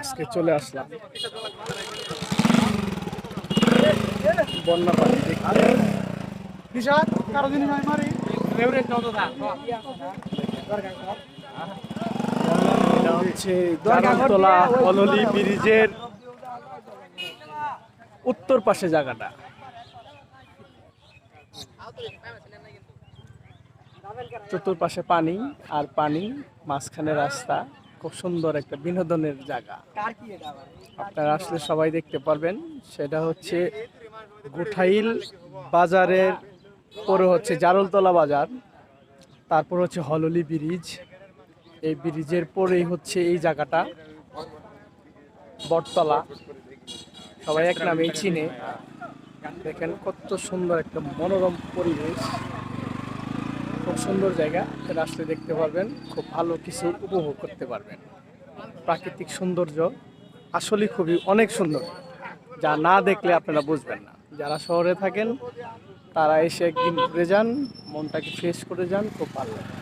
আজকে চলে আসলাম বন্যা পানি দেখতে। এটা হচ্ছে জারলতলা হললি ব্রিজের উত্তর পাশে জায়গাটা। চতুর্পাশে পানি আর পানি, মাঝখানে রাস্তা। খুব সুন্দর একটা বিনোদনের জায়গা, আপনারা আসলে সবাই দেখতে পারবেন। সেটা হচ্ছে গুঠাইল বাজারের পরে হচ্ছে জারলতলা বাজার, তারপর হচ্ছে হললি ব্রিজ। এই ব্রিজের পরেই হচ্ছে এই জায়গাটা বটতলা, সবাই এক নামেই চিনে। দেখেন কত সুন্দর একটা মনোরম পরিবেশ, খুব সুন্দর জায়গা। এটা আসলে দেখতে পারবেন, খুব ভালো কিছু উপভোগ করতে পারবেন। প্রাকৃতিক সৌন্দর্য আসলে খুবই অনেক সুন্দর, যা না দেখলে আপনারা বুঝবেন না। যারা শহরে থাকেন তারা এসে একদিন ঘুরে যান, মনটাকে ফ্রেশ করে যান, খুব ভালো লাগে।